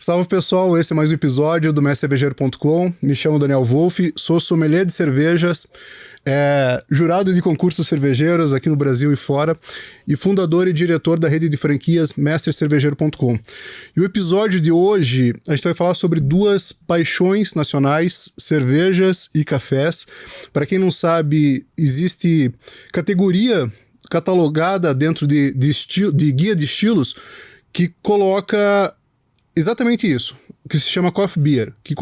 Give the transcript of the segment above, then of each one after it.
Salve pessoal, esse é mais um episódio do MestreCervejeiro.com. Me chamo Daniel Wolff, sou sommelier de cervejas, jurado de concursos cervejeiros aqui no Brasil e fora e fundador e diretor da rede de franquias MestreCervejeiro.com. E o episódio de hoje a gente vai falar sobre duas paixões nacionais, cervejas e cafés. Para quem não sabe, existe categoria catalogada dentro de guia de estilos que coloca exatamente isso, que se chama Coffee Beer, que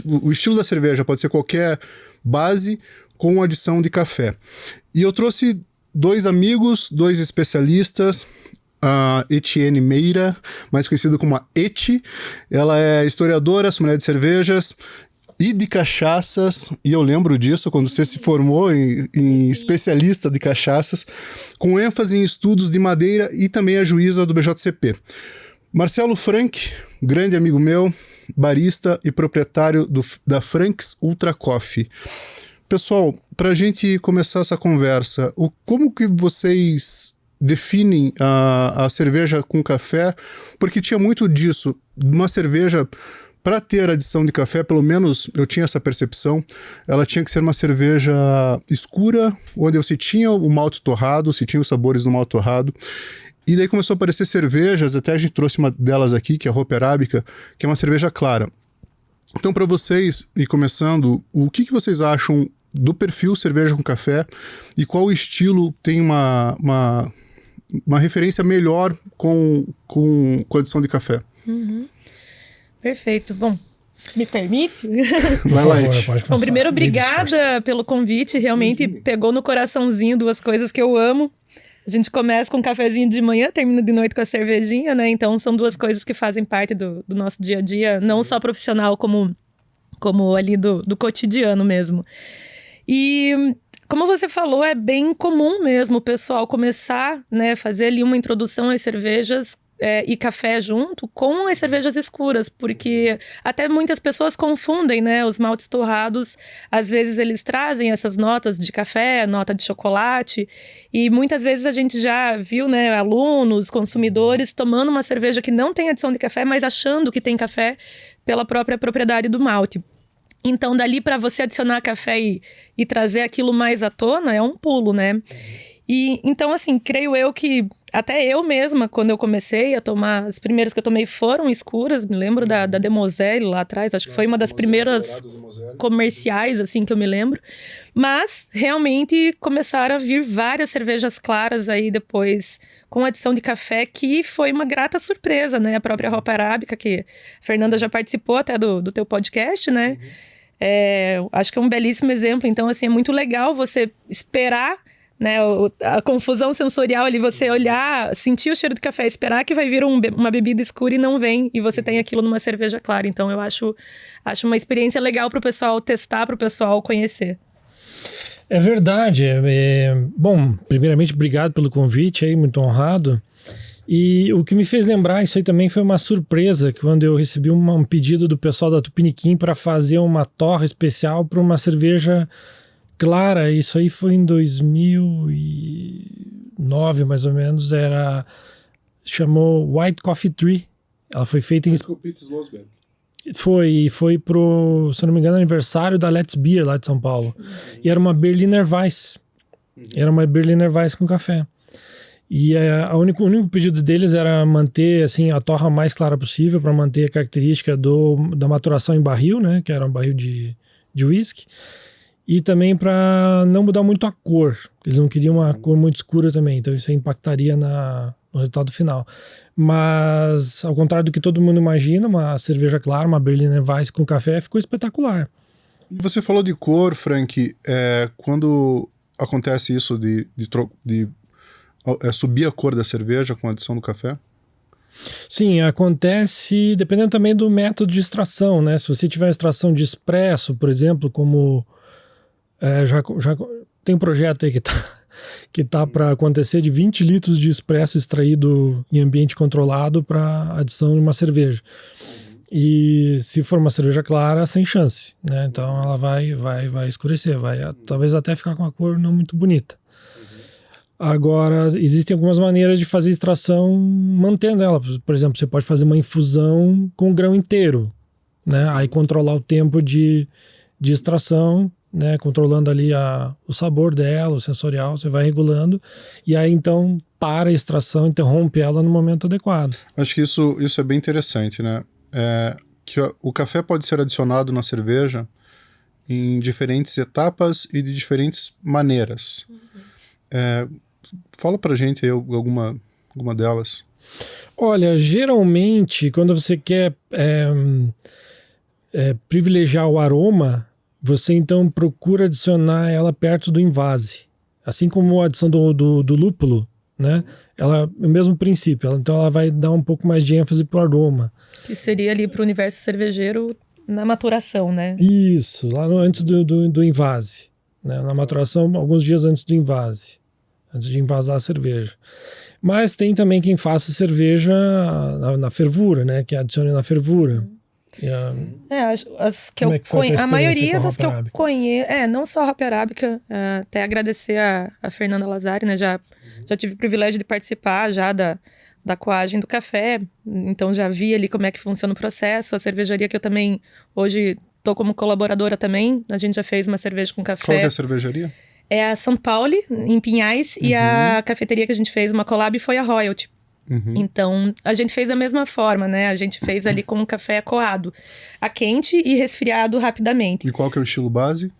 o estilo da cerveja pode ser qualquer base com adição de café. E eu trouxe dois amigos, dois especialistas, a Etienne Meira, mais conhecida como a Eti. Ela é historiadora, sommelier de cervejas e de cachaças, e eu lembro disso quando você se formou em especialista de cachaças, com ênfase em estudos de madeira e também a juíza do BJCP. Marcelo Frank, grande amigo meu, barista e proprietário da Frank's Ultra Coffee. Pessoal, para a gente começar essa conversa, como que vocês definem a cerveja com café? Porque tinha muito disso, uma cerveja, para ter adição de café, pelo menos eu tinha essa percepção, ela tinha que ser uma cerveja escura, onde você tinha o malte torrado, se tinha os sabores do malte torrado. E daí começou a aparecer cervejas, até a gente trouxe uma delas aqui, que é a Hope Arábica, que é uma cerveja clara. Então, para vocês, e começando, o que vocês acham do perfil cerveja com café e qual estilo tem uma referência melhor com adição de café? Perfeito. Bom, me permite? Vai lá, Bom, primeiro, obrigada pelo convite. Realmente pegou no coraçãozinho duas coisas que eu amo. A gente começa com um cafezinho de manhã, termina de noite com a cervejinha, né? Então, são duas coisas que fazem parte do nosso dia a dia, não só profissional, como ali do cotidiano mesmo. E, como você falou, é bem comum mesmo o pessoal começar, né, fazer ali uma introdução às cervejas e café junto com as cervejas escuras, porque até muitas pessoas confundem, né, os maltes torrados. Às vezes eles trazem essas notas de café, nota de chocolate, e muitas vezes a gente já viu, né, alunos, consumidores tomando uma cerveja que não tem adição de café, mas achando que tem café pela própria propriedade do malte. Então, dali para você adicionar café e trazer aquilo mais à tona, é um pulo, né? E então, assim, creio eu que até eu mesma, quando eu comecei a tomar, as primeiras que eu tomei foram escuras. Me lembro da Demoiselle lá atrás, acho que foi uma das primeiras comerciais, assim, que eu me lembro. Mas, realmente, começaram a vir várias cervejas claras aí depois, com adição de café, que foi uma grata surpresa, né? A própria Hope Arábica, que a Fernanda já participou até do teu podcast, né? Acho que é um belíssimo exemplo. Então, assim, é muito legal você esperar, né, a confusão sensorial ali, você olhar, sentir o cheiro do café, esperar que vai vir uma bebida escura e não vem, e você tem aquilo numa cerveja clara. Então eu acho uma experiência legal pro pessoal testar, pro pessoal conhecer. É verdade. Bom, primeiramente, obrigado pelo convite aí, muito honrado. E o que me fez lembrar isso aí também foi uma surpresa, quando eu recebi um pedido do pessoal da Tupiniquim para fazer uma torra especial para uma cerveja clara. Isso aí foi em 2009, mais ou menos. Chamou White Coffee Tree. Ela foi feita em... Foi pro, se eu não me engano, aniversário da Let's Beer lá de São Paulo. E era uma Berliner Weiss. Era uma Berliner Weiss com café. E o único pedido deles era manter assim, a torra mais clara possível, para manter a característica da maturação em barril, né? Que era um barril de whisky. E também para não mudar muito a cor. Eles não queriam uma cor muito escura também, então isso impactaria no resultado final. Mas, ao contrário do que todo mundo imagina, uma cerveja clara, uma Berliner Weiss com café, ficou espetacular. Você falou de cor, Frank. Quando acontece isso de subir a cor da cerveja com a adição do café? Sim, acontece dependendo também do método de extração, né? Se você tiver extração de espresso, por exemplo, como já tem um projeto aí que tá para acontecer de 20 litros de espresso extraído em ambiente controlado para adição em uma cerveja. E se for uma cerveja clara, sem chance, né? Então ela vai escurecer, vai talvez até ficar com uma cor não muito bonita. Agora, existem algumas maneiras de fazer extração mantendo ela. Por exemplo, você pode fazer uma infusão com o grão inteiro, né? Aí controlar o tempo de extração, né? Controlando ali o sabor dela, o sensorial, você vai regulando. E aí, então, para a extração, interrompe ela no momento adequado. Acho que isso é bem interessante, né? Que o café pode ser adicionado na cerveja em diferentes etapas e de diferentes maneiras. Fala pra gente aí alguma delas. Olha, geralmente, quando você quer privilegiar o aroma, você então procura adicionar ela perto do invase. Assim como a adição do lúpulo, né? Ela é o mesmo princípio. Então ela vai dar um pouco mais de ênfase pro aroma. Que seria ali pro universo cervejeiro na maturação, né? Isso, lá antes do invase. Né? Na maturação, alguns dias antes do invase. Antes de envasar a cerveja. Mas tem também quem faça cerveja na fervura, né? Que adicione na fervura. As que eu conheço, a maioria das que eu conheço, não só a Hop Arábica, até agradecer a Fernanda Lazari, né? Já tive o privilégio de participar já da coagem do café, então já vi ali como é que funciona o processo. A cervejaria que eu também hoje estou como colaboradora também, a gente já fez uma cerveja com café. Qual que é a cervejaria? É a São Paulo, em Pinhais, e a cafeteria que a gente fez uma collab foi a Royalty. Então, a gente fez da mesma forma, né? A gente fez ali com um café coado, a quente e resfriado rapidamente. E qual que é o estilo base?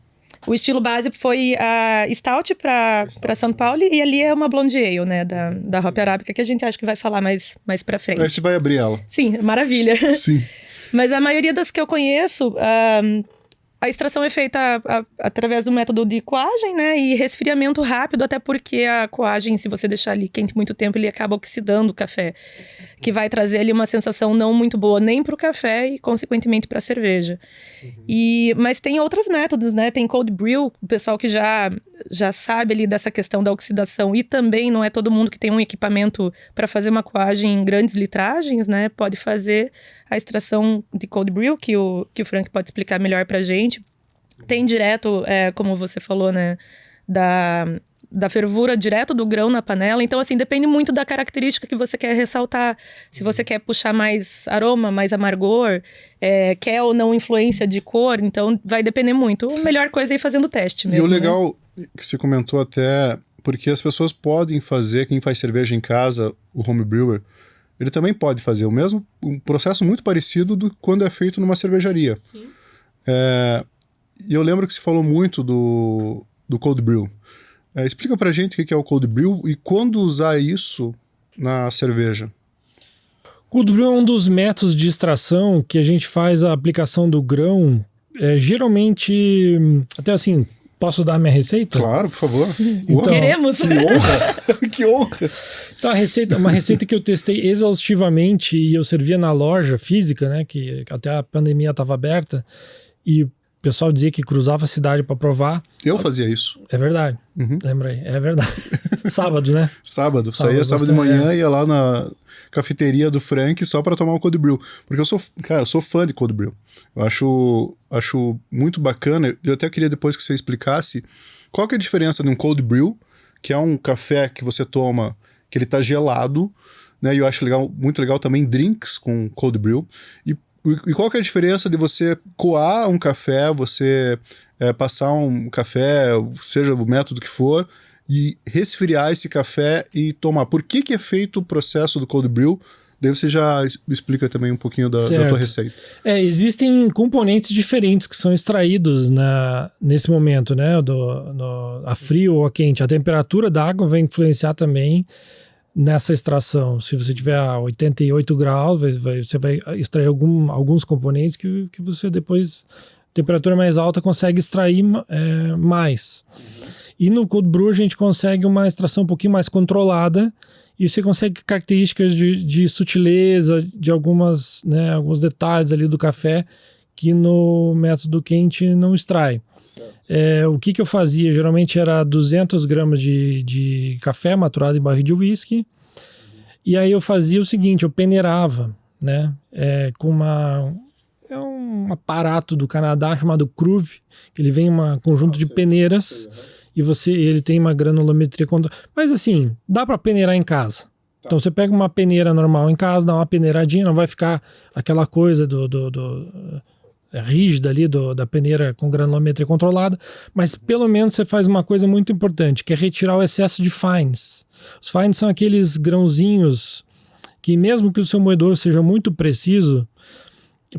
O estilo base foi a Stout para São Paulo, e ali é uma Blonde Ale, né? Da Hop Arábica, que a gente acha que vai falar mais pra frente. A gente vai abrir ela. Sim, maravilha. Sim. Mas a maioria das que eu conheço... A extração é feita através do método de coagem, né? E resfriamento rápido, até porque a coagem, se você deixar ali quente muito tempo, ele acaba oxidando o café, que vai trazer ali uma sensação não muito boa nem para o café e, consequentemente, para a cerveja. Mas tem outros métodos, né? Tem cold brew, o pessoal que já sabe ali dessa questão da oxidação, e também não é todo mundo que tem um equipamento para fazer uma coagem em grandes litragens, né? Pode fazer a extração de cold brew, que o Frank pode explicar melhor pra gente. Tem direto, como você falou, né, da fervura direto do grão na panela. Então, assim, depende muito da característica que você quer ressaltar. Se você quer puxar mais aroma, mais amargor, quer ou não influência de cor, então vai depender muito. A melhor coisa é ir fazendo teste mesmo. E o legal, que você comentou até, porque as pessoas podem fazer, quem faz cerveja em casa, o home brewer, ele também pode fazer um processo muito parecido do quando é feito numa cervejaria. Sim. E eu lembro que você falou muito do cold brew. Explica pra gente o que é o cold brew e quando usar isso na cerveja. Cold brew é um dos métodos de extração que a gente faz a aplicação do grão. Geralmente, até assim, posso dar a minha receita? Claro, por favor. Então, queremos. Que honra! Que honra! Então, uma receita que eu testei exaustivamente e eu servia na loja física, né? Que até a pandemia estava aberta e o pessoal dizia que cruzava a cidade para provar. Eu fazia isso. É verdade. Lembra aí. É verdade. Sábado, né? Saía sábado de manhã, ia lá na cafeteria do Frank só para tomar o cold brew. Porque eu sou fã de cold brew. Eu acho muito bacana. Eu até queria depois que você explicasse qual que é a diferença de um cold brew, que é um café que você toma, que ele tá gelado, né? E eu acho muito legal também drinks com cold brew. E qual que é a diferença de você coar um café, você passar um café, seja o método que for, e resfriar esse café e tomar? Por que é feito o processo do cold brew? Daí você já explica também um pouquinho da tua receita. Existem componentes diferentes que são extraídos nesse momento, né? A frio ou a quente. A temperatura da água vai influenciar também nessa extração. Se você tiver a 88 graus, você vai extrair alguns componentes que você depois, temperatura mais alta, consegue extrair mais. E no cold brew a gente consegue uma extração um pouquinho mais controlada e você consegue características de sutileza, de alguns detalhes ali do café que no método quente não extrai. O que eu fazia? Geralmente era 200 gramas de café maturado em barril de whisky. E aí eu fazia o seguinte, eu peneirava, né? Com um aparato do Canadá chamado Cruve, que ele vem em um conjunto de peneiras. e ele tem uma granulometria. Mas assim, dá para peneirar em casa. Então você pega uma peneira normal em casa, dá uma peneiradinha, não vai ficar aquela coisa rígida ali da peneira com granulometria controlada, mas pelo menos você faz uma coisa muito importante, que é retirar o excesso de fines. Os fines são aqueles grãozinhos que mesmo que o seu moedor seja muito preciso,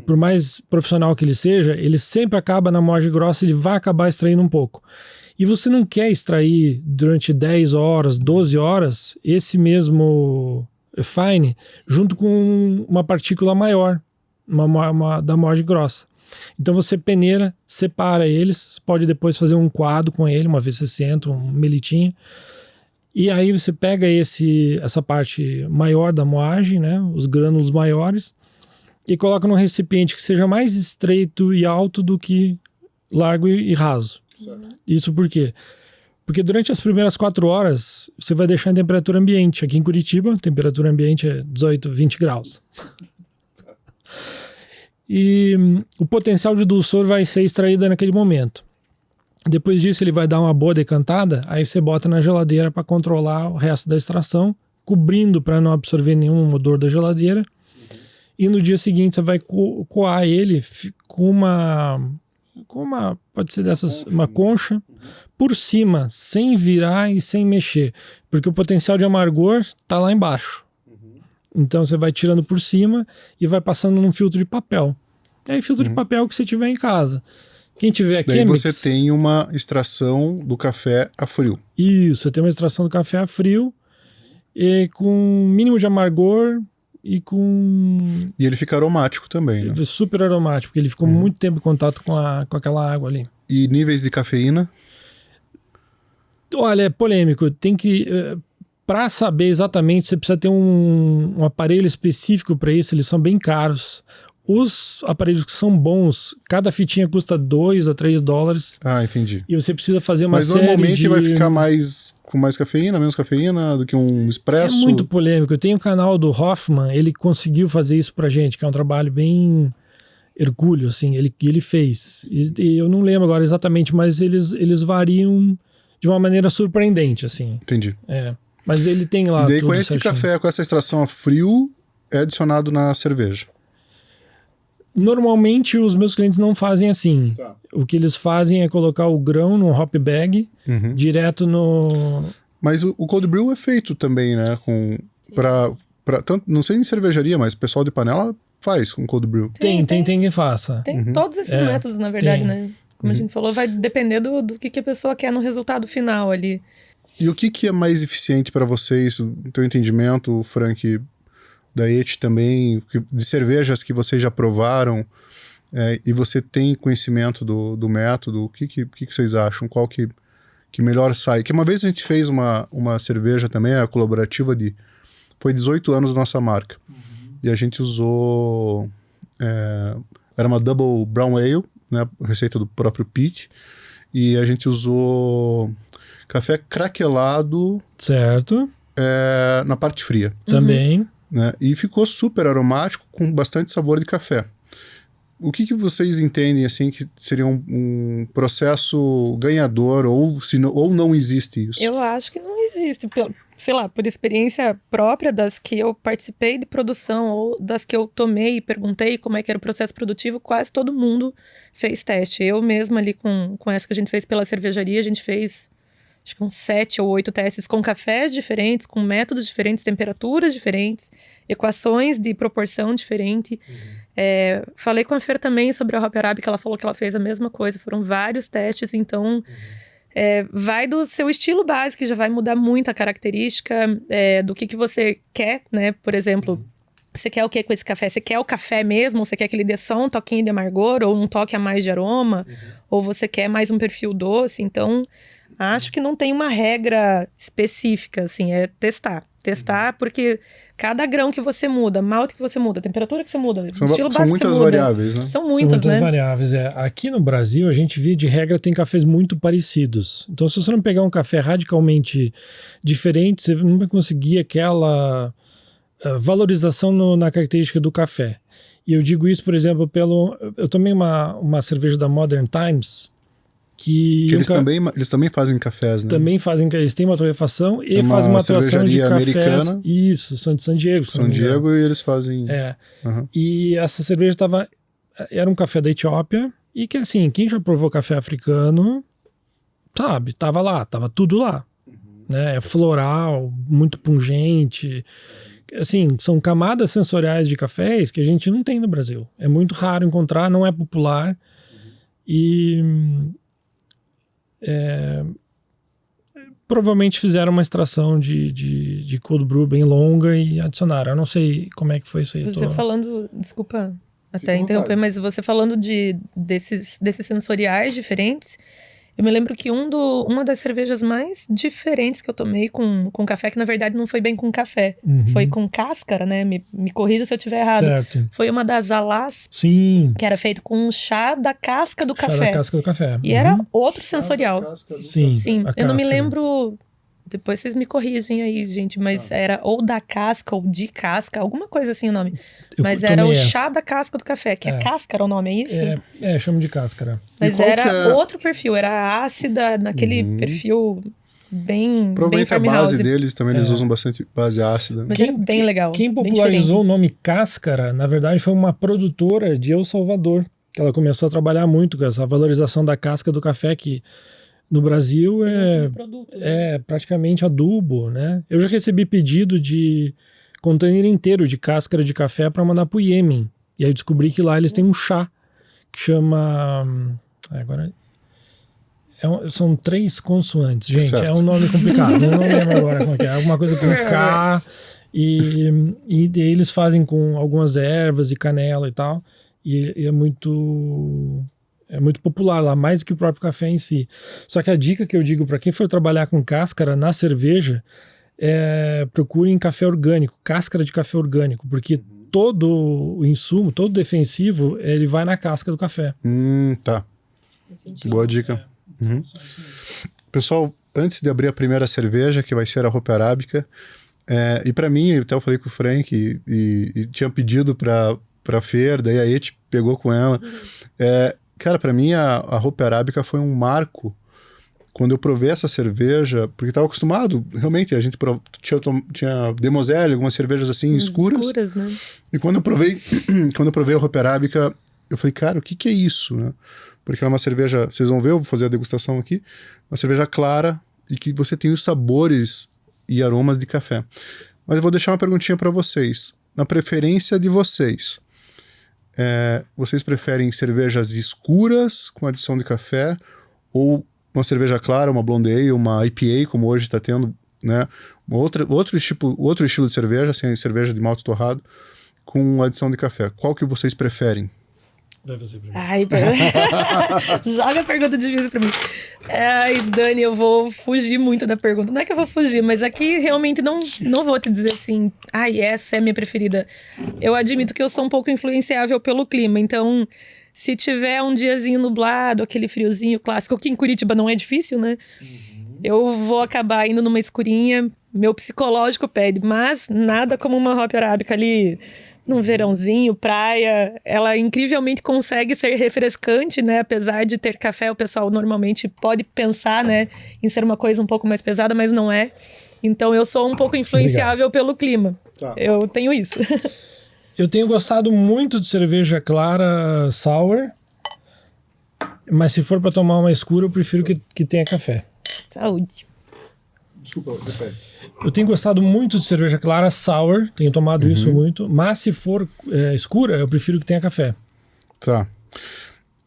por mais profissional que ele seja, ele sempre acaba na moagem grossa, ele vai acabar extraindo um pouco. E você não quer extrair durante 10 horas, 12 horas, esse mesmo fine junto com uma partícula maior da moagem grossa. Então você peneira, separa eles, pode depois fazer um coado com ele, uma V60, um melitinho. E aí você pega essa parte maior da moagem, né, os grânulos maiores, e coloca num recipiente que seja mais estreito e alto do que largo e raso. Certo. Isso por quê? Porque durante as primeiras 4 horas você vai deixar em temperatura ambiente. Aqui em Curitiba, a temperatura ambiente é 18, 20 graus. E o potencial de dulçor vai ser extraído naquele momento. Depois disso ele vai dar uma boa decantada, aí você bota na geladeira para controlar o resto da extração, cobrindo para não absorver nenhum odor da geladeira. E no dia seguinte você vai coar ele com uma pode ser dessas, uma concha por cima, sem virar e sem mexer, porque o potencial de amargor está lá embaixo. Então você vai tirando por cima e vai passando num filtro de papel. E aí filtro de papel que você tiver em casa. Quem tiver aqui. Daí você tem uma extração do café a frio. Isso, você tem uma extração do café a frio e com um mínimo de amargor e com... E ele fica aromático também, né? Super aromático, porque ele ficou muito tempo em contato com aquela água ali. E níveis de cafeína? Olha, é polêmico. Tem que... Para saber exatamente, você precisa ter um aparelho específico para isso, eles são bem caros. Os aparelhos que são bons, cada fitinha custa $2 a $3. Ah, entendi. E você precisa fazer uma série de... Mas normalmente vai ficar com mais cafeína, menos cafeína do que um expresso? É muito polêmico. Eu tenho o canal do Hoffman, ele conseguiu fazer isso pra gente, que é um trabalho bem hercúleo, assim, ele fez. E eu não lembro agora exatamente, mas eles variam de uma maneira surpreendente, assim. Entendi. Mas ele tem lá. E daí com esse café, com essa extração a frio, é adicionado na cerveja? Normalmente os meus clientes não fazem assim. Tá. O que eles fazem é colocar o grão no hop bag, direto no... Mas o cold brew é feito também, né? Tanto, não sei em cervejaria, mas o pessoal de panela faz com cold brew. Tem quem faça. Tem todos esses métodos, na verdade, né? Como a gente falou, vai depender do que a pessoa quer no resultado final ali. E o que é mais eficiente para vocês, no teu entendimento, Frank, da ET também, de cervejas que vocês já provaram, e você tem conhecimento do método, o que vocês acham? Qual que melhor sai? Que uma vez a gente fez uma cerveja também, a colaborativa foi 18 anos da nossa marca. E a gente usou... era uma Double Brown Ale, né, receita do próprio Pete, e a gente usou café craquelado... Certo. Na parte fria. Também. Né? E ficou super aromático, com bastante sabor de café. O que vocês entendem assim que seria um processo ganhador ou não existe isso? Eu acho que não existe, sei lá, por experiência própria das que eu participei de produção ou das que eu tomei e perguntei como é que era o processo produtivo, quase todo mundo fez teste. Eu mesma ali com essa que a gente fez pela cervejaria, a gente fez acho que uns 7 ou 8 testes com cafés diferentes, com métodos diferentes, temperaturas diferentes, equações de proporção diferente. Falei com a Fer também sobre a Hop Arábica, ela falou que ela fez a mesma coisa, foram vários testes, então vai do seu estilo básico, que já vai mudar muito a característica do que você quer, né? Por exemplo, você quer o que com esse café? Você quer o café mesmo? Você quer que ele dê só um toquinho de amargor ou um toque a mais de aroma? Ou você quer mais um perfil doce? Então... acho que não tem uma regra específica, assim, é testar. Testar, porque cada grão que você muda, malte que você muda, temperatura que você muda, estilo básico são muitas variáveis, né? São muitas variáveis, Aqui no Brasil, a gente via de regra, tem cafés muito parecidos. Então, se você não pegar um café radicalmente diferente, você não vai conseguir aquela valorização na característica do café. E eu digo isso, por exemplo, eu tomei uma cerveja da Modern Times, Que eles também fazem cafés, né? Também fazem, eles têm uma torrefação e fazem uma torrefação de cafés. Americana. Isso, são de San Diego. San Diego, e eles fazem... E essa cerveja era um café da Etiópia, e que assim, quem já provou café africano, sabe, tava tudo lá. Né? É floral, muito pungente. Assim, são camadas sensoriais de cafés que a gente não tem no Brasil. É muito raro encontrar, não é popular. E... provavelmente fizeram uma extração de cold brew bem longa e adicionaram. Eu não sei como é que foi isso aí. Você falando, desculpa até interromper, mas você falando desses sensoriais diferentes, eu me lembro que uma das cervejas mais diferentes que eu tomei com café, que na verdade não foi bem com café, foi com cáscara, né? Me corrija se eu estiver errado. Certo. Foi uma das Alás, sim, que era feito com um chá da casca do café. Chá da casca do café. E era outro sensorial. Sim, eu não me lembro... Depois vocês me corrigem aí, gente, mas era ou da casca ou de casca, alguma coisa assim o nome. Mas era o chá da casca do café, que é cáscara o nome, é isso? Chamo de cáscara. Mas era outro perfil, era ácida, naquele perfil bem provavelmente bem a base deles também, eles usam bastante base ácida. Mas é bem legal. Quem popularizou o nome cáscara, na verdade, foi uma produtora de El Salvador, que ela começou a trabalhar muito com essa valorização da casca do café, que no Brasil é praticamente adubo, né? Eu já recebi pedido de container inteiro de cáscara de café para mandar pro Iêmen. E aí eu descobri que lá eles têm um chá que chama... Agora... são 3 consoantes, gente. Certo. É um nome complicado. Eu não lembro agora como é que é. Alguma coisa com K. E eles fazem com algumas ervas e canela e tal. E é muito popular lá, mais do que o próprio café em si. Só que a dica que eu digo para quem for trabalhar com cáscara na cerveja procurem café orgânico, cáscara de café orgânico, porque todo o insumo, todo o defensivo, ele vai na casca do café. Tá. Boa dica. Pessoal, antes de abrir a primeira cerveja, que vai ser a Hope Arábica, e para mim, até eu falei com o Frank e tinha pedido pra Fer, daí a Eti pegou com ela. Cara, pra mim a Hope Arábica foi um quando eu provei essa cerveja, porque estava acostumado, realmente, a gente tinha Demoselle, algumas cervejas assim, escuras, né? E quando eu provei a Hope Arábica, eu falei, cara, o que é isso, né? Porque é uma cerveja, vocês vão ver, eu vou fazer a degustação aqui, uma cerveja clara e que você tem os sabores e aromas de café. Mas eu vou deixar uma perguntinha para vocês. Na preferência de vocês, vocês preferem cervejas escuras com adição de café ou uma cerveja clara, uma blonde ale, uma IPA, como hoje está tendo, né? Outro estilo de cerveja, assim, cerveja de malte torrado, com adição de café. Qual que vocês preferem? Ai, joga a pergunta difícil pra mim. Ai, Dani, eu vou fugir muito da pergunta. Não é que eu vou fugir, mas aqui realmente não vou te dizer assim, essa é a minha preferida. Eu admito que eu sou um pouco influenciável pelo clima, então se tiver um diazinho nublado, aquele friozinho clássico, que em Curitiba não é difícil, né? Eu vou acabar indo numa escurinha, meu psicológico pede, mas nada como uma Hope Arábica ali num verãozinho, praia, ela incrivelmente consegue ser refrescante, né? Apesar de ter café, o pessoal normalmente pode pensar, né, em ser uma coisa um pouco mais pesada, mas não é. Então eu sou um pouco influenciável pelo clima. Tá. Eu tenho isso. Eu tenho gostado muito de cerveja clara sour, mas se for para tomar uma escura, eu prefiro que tenha café. Saúde. Desculpa, repete. Eu tenho gostado muito de cerveja clara sour, tenho tomado isso muito, mas se for escura, eu prefiro que tenha café. Tá.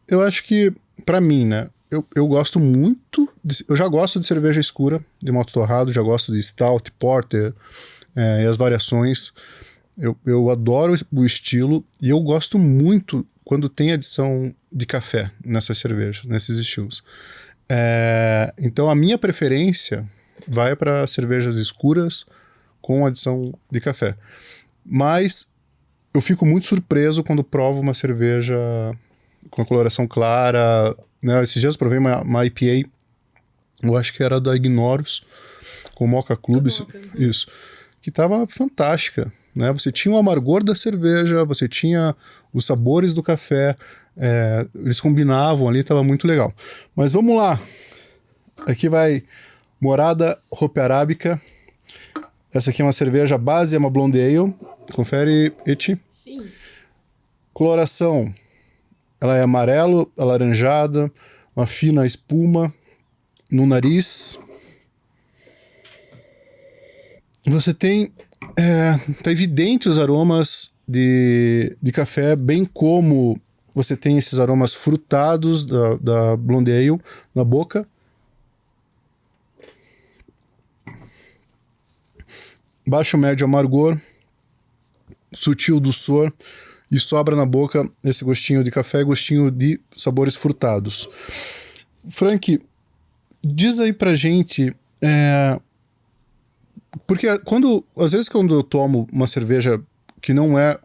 Eu acho que, pra mim, né, eu gosto muito, eu já gosto de cerveja escura, de malte torrado, já gosto de stout, porter e as variações. Eu adoro o estilo e eu gosto muito quando tem adição de café nessas cervejas, nesses estilos. Então a minha preferência vai para cervejas escuras com adição de café. Mas eu fico muito surpreso quando provo uma cerveja com a coloração clara, né? Esses dias eu provei uma IPA, eu acho que era da Ignorus, com Mocha Club, isso, que estava fantástica, né? Você tinha o amargor da cerveja, você tinha os sabores do café, Eles combinavam ali, estava muito legal. Mas vamos lá. Aqui vai Morada Hope Arábica. Essa aqui é uma cerveja base, é uma Blonde Ale. Confere, Eti. Sim. Coloração. Ela é amarelo, alaranjada, uma fina espuma no nariz. Você tem... tá evidente os aromas de café, bem como você tem esses aromas frutados da Blonde Ale na boca. Baixo médio amargor, sutil dulçor, e sobra na boca esse gostinho de café e gostinho de sabores frutados. Frank, diz aí pra gente, porque às vezes quando eu tomo uma cerveja que não é,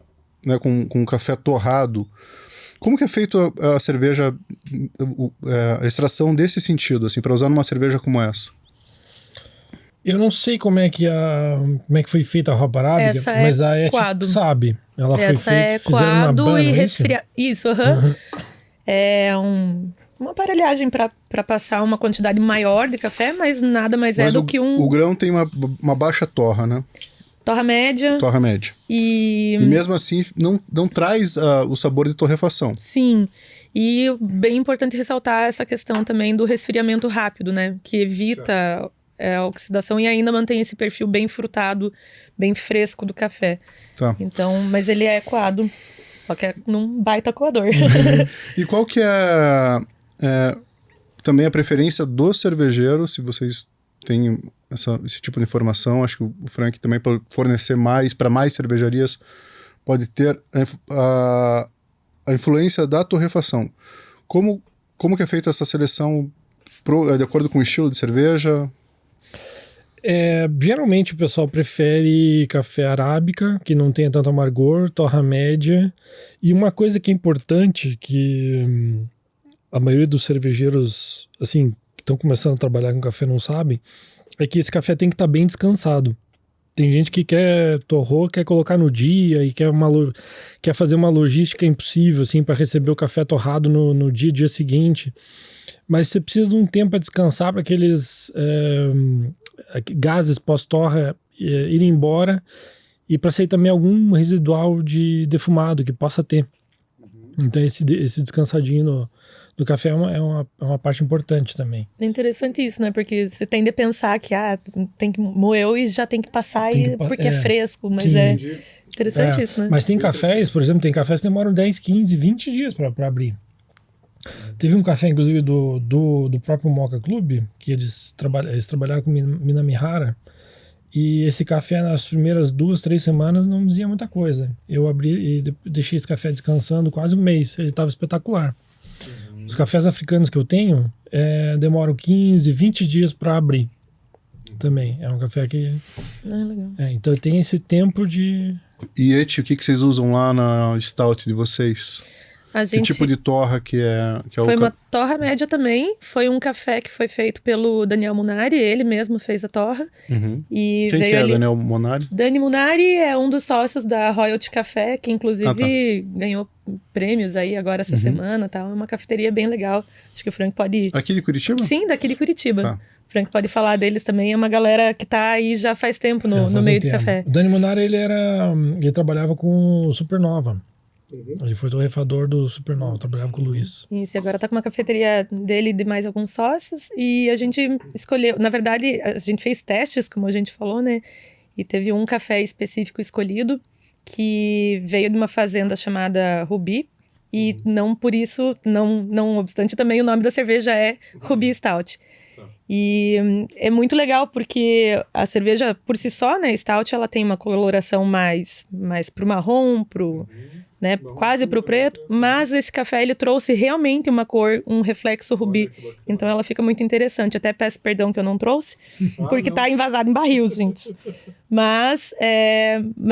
né, com café torrado, como que é feito a cerveja, a extração desse sentido, assim, para usar numa cerveja como essa? Eu não sei como é que foi feita a Hope Arábica, mas a Eti sabe. Ela foi feita, fizeram uma coado banha, e resfriado. Isso, Uhum. É uma aparelhagem para passar uma quantidade maior de café, mas nada mais do que um... O grão tem uma baixa torra, né? Torra média. Torra média. E mesmo assim não traz o sabor de torrefação. Sim. E bem importante ressaltar essa questão também do resfriamento rápido, né? Que evita a oxidação e ainda mantém esse perfil bem frutado, bem fresco do café. Tá. Então, mas ele é coado, só que é num baita coador. E qual que é também a preferência do cervejeiro, se vocês têm esse tipo de informação? Acho que o Frank também pode fornecer para mais cervejarias, pode ter a influência da torrefação. Como que é feita essa seleção de acordo com o estilo de cerveja? Geralmente o pessoal prefere café arábica, que não tenha tanto amargor, torra média. E uma coisa que é importante, que a maioria dos cervejeiros, assim, que estão começando a trabalhar com café não sabem, é que esse café tem que estar bem descansado. Tem gente que torrou, quer colocar no dia e quer fazer uma logística impossível, assim, para receber o café torrado no dia seguinte. Mas você precisa de um tempo para descansar, para aqueles gases pós-torra irem embora, e para sair também algum residual de defumado que possa ter. Então esse descansadinho do café é uma parte importante também. É interessante isso, né? Porque você tende a pensar que tem que moer e já tem que passar porque é fresco, mas interessante isso, né? Mas tem cafés, por exemplo, que demoram 10, 15, 20 dias para abrir. Teve um café, inclusive, do próprio Mocha Club, que eles trabalharam com Minamihara, e esse café nas primeiras 2, 3 semanas não dizia muita coisa. Eu abri e deixei esse café descansando quase um mês, ele estava espetacular. Os cafés africanos que eu tenho demoram 15, 20 dias para abrir. Também, é um café que... legal. Então tem esse tempo de... E Eti, o que vocês usam lá na Stout de vocês? Que tipo de torra que é foi uma torra média também. Foi um café que foi feito pelo Daniel Munari. Ele mesmo fez a torra. Uhum. E quem veio que é Daniel Munari? Dani Munari é um dos sócios da Royalty Café, que inclusive ganhou prêmios aí agora essa semana. Tá? É uma cafeteria bem legal. Acho que o Frank pode ir. Aqui de Curitiba? Sim, daqui de Curitiba. Tá. O Frank pode falar deles também. É uma galera que tá aí já faz tempo no meio do café. O Dani Munari, ele trabalhava com o Supernova. Ele foi torrefador do Supernova, trabalhava com o Luiz. Isso, e agora tá com uma cafeteria dele de mais alguns sócios, e a gente escolheu, na verdade, a gente fez testes, como a gente falou, né, e teve um café específico escolhido, que veio de uma fazenda chamada Ruby, e não por isso, não obstante, também o nome da cerveja é Ruby Stout. E é muito legal porque a cerveja, por si só, né, Stout, ela tem uma coloração mais pro marrom, né, quase pro preto, mas esse café ele trouxe realmente uma cor, um reflexo rubi, então ela fica muito interessante. Até peço perdão que eu não trouxe, porque tá envasado em barril, gente. Mas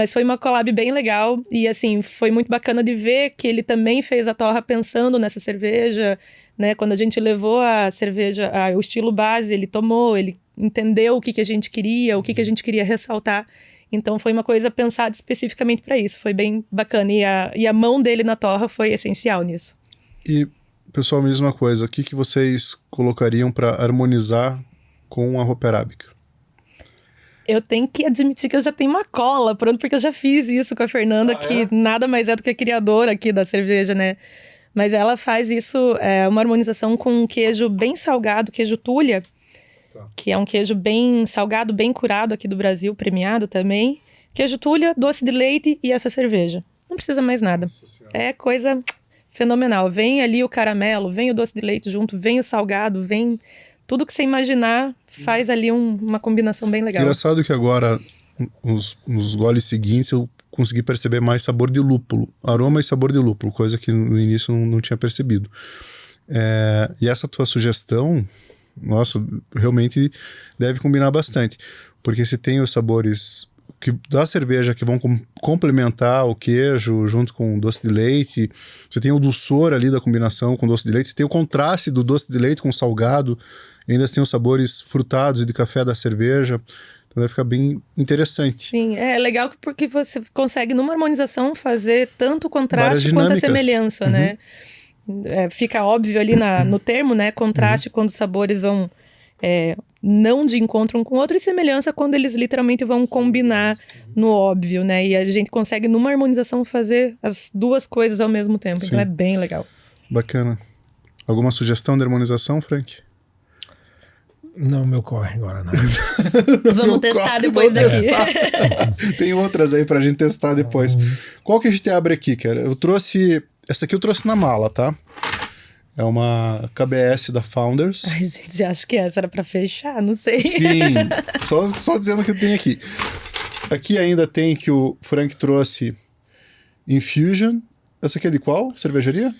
foi uma collab bem legal e assim, foi muito bacana de ver que ele também fez a torra pensando nessa cerveja, né? Quando a gente levou a cerveja, o estilo base, ele tomou, ele entendeu o que a gente queria, o que a gente queria ressaltar. Então foi uma coisa pensada especificamente para isso, foi bem bacana. E a mão dele na torra foi essencial nisso. E, pessoal, mesma coisa, o que vocês colocariam para harmonizar com a roupa arábica? Eu tenho que admitir que eu já tenho uma cola pronto, porque eu já fiz isso com a Fernanda, que nada mais é do que a criadora aqui da cerveja, né? Mas ela faz isso, uma harmonização com um queijo bem salgado, queijo Tulha, que é um queijo bem salgado, bem curado aqui do Brasil, premiado também. Queijo Tulha, doce de leite e essa cerveja. Não precisa mais nada. É coisa fenomenal. Vem ali o caramelo, vem o doce de leite junto, vem o salgado, vem... Tudo que você imaginar faz ali uma combinação bem legal. Engraçado que agora, nos goles seguintes, eu consegui perceber mais sabor de lúpulo. Aroma e sabor de lúpulo, coisa que no início eu não tinha percebido. E essa tua sugestão, nossa, realmente deve combinar bastante. Porque se tem os sabores da cerveja que vão complementar o queijo junto com o doce de leite, você tem o dulçor ali da combinação com o doce de leite, você tem o contraste do doce de leite com o salgado, ainda tem os sabores frutados e de café da cerveja, então vai ficar bem interessante. Sim, é legal porque você consegue numa harmonização fazer tanto o contraste quanto a semelhança, né? Fica óbvio ali no termo, né? Contraste quando os sabores vão não de encontro um com o outro, e semelhança quando eles literalmente vão combinar no óbvio, né? E a gente consegue numa harmonização fazer as duas coisas ao mesmo tempo, então é bem legal. Bacana. Alguma sugestão de harmonização, Frank? Não me ocorre agora, não. Vamos testar depois daqui. Tem outras aí pra gente testar depois. Qual que a gente abre aqui, cara? Essa aqui eu trouxe na mala, tá? É uma KBS da Founders. Ai, gente, acho que essa era pra fechar, não sei. Sim, só dizendo que eu tenho aqui. Aqui ainda tem que o Frank trouxe Infusion. Essa aqui é de qual cervejaria?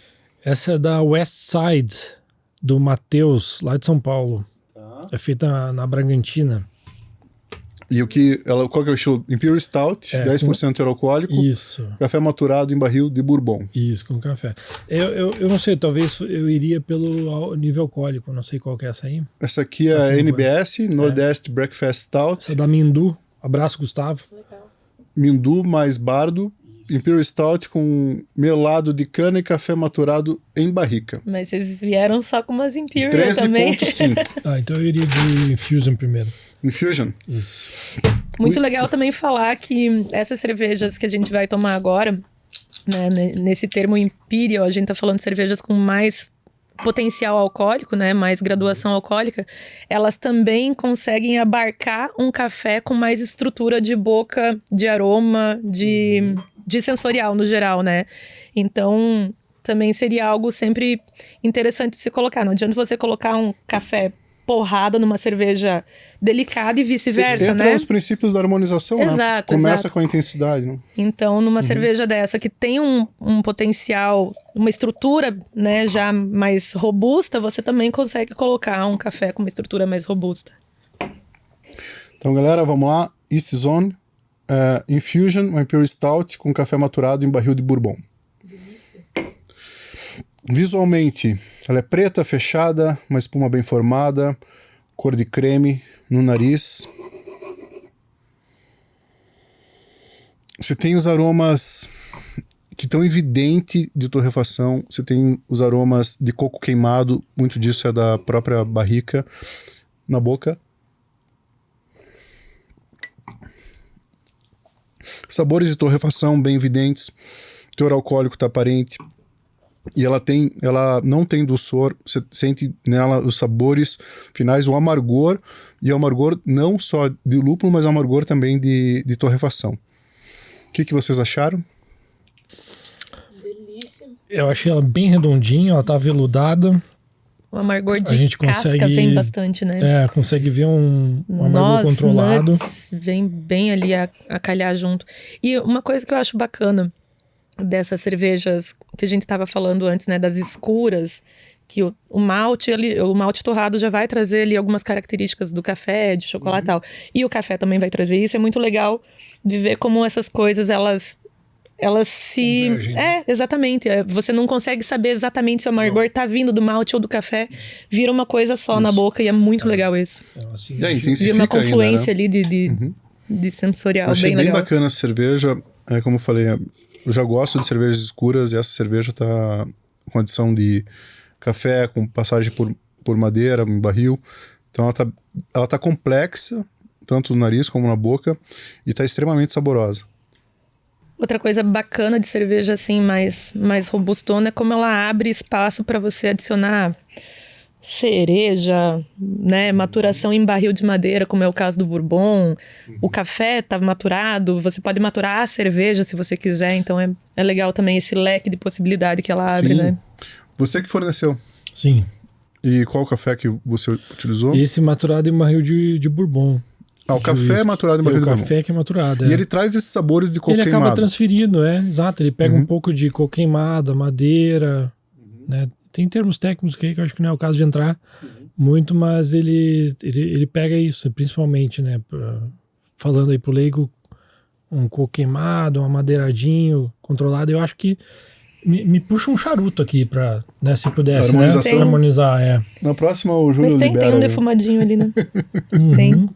Essa é da West Side, do Matheus, lá de São Paulo. É feita na Bragantina. E qual que é o estilo? Imperial Stout, 10% alcoólico. Isso. Café maturado em barril de bourbon. Isso, com café. Eu não sei, talvez eu iria pelo nível alcoólico, não sei qual que é essa aí. Essa aqui é a NBS, Nordeste Breakfast Stout. Essa é da Mindu. Abraço, Gustavo. Legal. Mindu mais bardo. Imperial Stout com melado de cana e café maturado em barrica. Mas vocês vieram só com umas Imperial também. 13,5. Então eu iria de Infusion primeiro. Infusion? Isso. Muito legal também falar que essas cervejas que a gente vai tomar agora, né, nesse termo Imperial, a gente tá falando de cervejas com mais potencial alcoólico, né, mais graduação alcoólica, elas também conseguem abarcar um café com mais estrutura de boca, de aroma, de sensorial no geral, né? Então, também seria algo sempre interessante de se colocar. Não adianta você colocar um café porrada numa cerveja delicada e vice-versa, Entra né? os princípios da harmonização, Exato, né? Começa exato. com a intensidade, né? Então, numa cerveja dessa que tem um potencial, uma estrutura, né, já mais robusta, você também consegue colocar um café com uma estrutura mais robusta. Então, galera, vamos lá. East Zone, Infusion, uma Imperial Stout com café maturado em barril de bourbon. Delícia. Visualmente, ela é preta, fechada, uma espuma bem formada, cor de creme no nariz. Você tem os aromas que estão evidentes de torrefação, você tem os aromas de coco queimado, muito disso é da própria barrica na boca. Sabores de torrefação bem evidentes, o teor alcoólico está aparente. E ela não tem dulçor, você sente nela os sabores finais, o amargor, e o amargor não só de lúpulo, mas o amargor também de torrefação. O que vocês acharam? Delícia. Eu achei ela bem redondinha, ela tá aveludada. O amargor de a gente casca consegue, vem bastante, né? Consegue ver um amargor controlado. Nuts, vem bem ali a calhar junto. E uma coisa que eu acho bacana dessas cervejas que a gente estava falando antes, né, das escuras, que o malte torrado já vai trazer ali algumas características do café, de chocolate e tal. E o café também vai trazer isso. É muito legal de ver como essas coisas, elas se... Convergem. Exatamente. Você não consegue saber exatamente se o amargor tá vindo do malte ou do café. Vira uma coisa só na boca e é muito legal isso. Assim, Intensifica Vira uma confluência ainda, né? ali de sensorial, Achei bem bem legal. bacana essa cerveja. Como eu falei, eu já gosto de cervejas escuras e essa cerveja tá com adição de café, com passagem por madeira, em barril. Então ela tá complexa, tanto no nariz como na boca, e tá extremamente saborosa. Outra coisa bacana de cerveja assim, mais robustona, é como ela abre espaço para você adicionar cereja, né, maturação em barril de madeira, como é o caso do Bourbon. O café tá maturado, você pode maturar a cerveja se você quiser, então é legal também esse leque de possibilidade que ela abre, Sim. né? Você que forneceu? Sim. E qual café que você utilizou? Esse maturado em barril de Bourbon. O café é maturado em barril de Bourbon. O café que é maturado, E ele traz esses sabores de coco Ele queimado. acaba transferindo, exato. Ele pega um pouco de coco queimado, madeira, né? Tem termos técnicos que eu acho que não é o caso de entrar muito, mas ele pega isso, principalmente, né? Falando aí pro leigo, um coco queimado, um amadeiradinho, controlado. Eu acho que me puxa um charuto aqui pra, né, se pudesse, harmonização. né? Harmonizar, Na próxima o Júlio Mas tem libera. um defumadinho ali, né? Tem.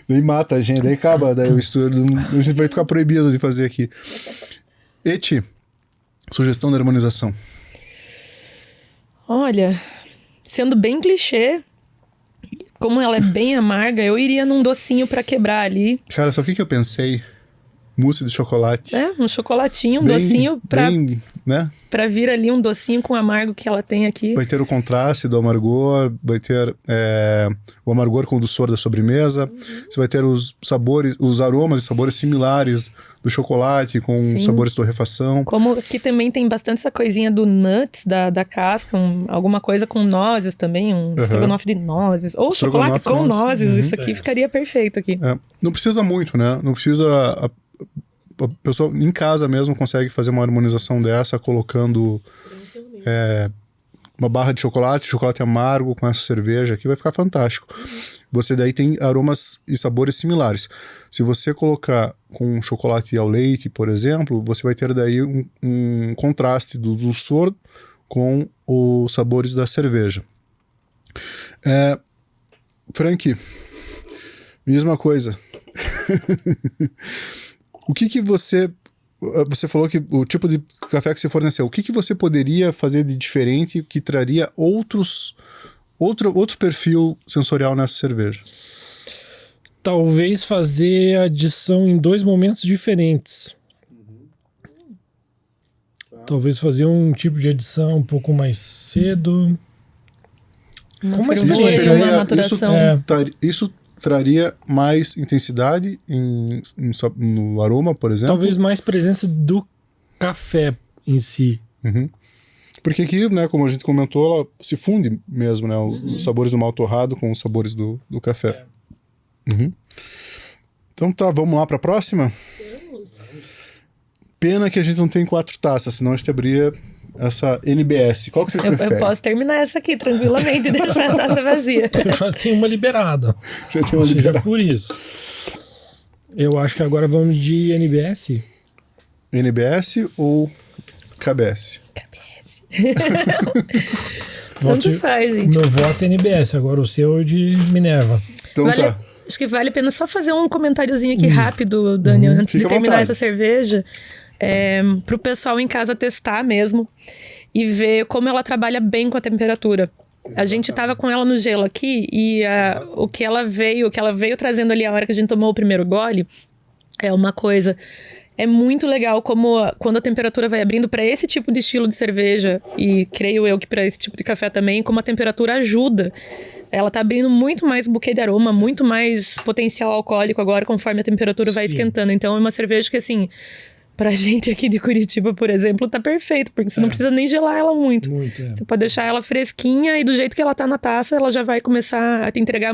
Daí mata a gente, daí acaba, daí o estudo, a gente vai ficar proibido de fazer aqui. Eti, sugestão de harmonização. Olha, sendo bem clichê, como ela é bem amarga, eu iria num docinho pra quebrar ali. Cara, sabe o que eu pensei? Mousse de chocolate. Um chocolatinho, um docinho né? pra vir ali um docinho com o amargo que ela tem aqui. Vai ter o contraste do amargor, vai ter o amargor com o doçor da sobremesa. Você vai ter os sabores, os aromas e sabores similares do chocolate com sabores de torrefação. Como aqui também tem bastante essa coisinha do nuts, da casca, alguma coisa com nozes também, um estrogonofe de nozes. Ou chocolate com nozes, isso aqui ficaria perfeito aqui. Não precisa muito, né? Não precisa... A pessoa em casa mesmo consegue fazer uma harmonização dessa colocando uma barra de chocolate amargo com essa cerveja aqui, vai ficar fantástico. Você daí tem aromas e sabores similares. Se você colocar com chocolate ao leite, por exemplo, você vai ter daí um contraste do dulçor com os sabores da cerveja. Frank, mesma coisa. O que você falou que o tipo de café que você forneceu, o que você poderia fazer de diferente que traria outro perfil sensorial nessa cerveja? Talvez fazer adição em 2 momentos diferentes. Talvez fazer um tipo de adição um pouco mais cedo. Com uma experiência, uma maturação. Isso traria mais intensidade no aroma, por exemplo? Talvez mais presença do café em si. Porque aqui, né, como a gente comentou, ela se funde mesmo, né? Os sabores do mal torrado com os sabores do café. Então tá, vamos lá para a próxima? Pena que a gente não tem 4 taças, senão a gente abria essa NBS. Qual que vocês preferem? Eu posso terminar essa aqui tranquilamente e deixar a taça vazia. Eu já tenho uma liberada. Por isso. Eu acho que agora vamos de NBS. NBS ou KBS? Tanto faz, gente. Meu voto é NBS, agora o seu é de Minerva. Então tá. Acho que vale a pena só fazer um comentáriozinho aqui rápido, Dani, antes de terminar essa cerveja. Pro pessoal em casa testar mesmo e ver como ela trabalha bem com a temperatura. A gente tava com ela no gelo aqui e o que ela veio trazendo ali a hora que a gente tomou o primeiro gole é uma coisa... É muito legal como quando a temperatura vai abrindo para esse tipo de estilo de cerveja, e creio eu que para esse tipo de café também, como a temperatura ajuda. Ela tá abrindo muito mais buquê de aroma, muito mais potencial alcoólico agora conforme a temperatura vai esquentando. Então é uma cerveja que, assim, pra gente aqui de Curitiba, por exemplo, tá perfeito, porque você não precisa nem gelar ela muito. Você pode deixar ela fresquinha e do jeito que ela tá na taça, ela já vai começar a te entregar...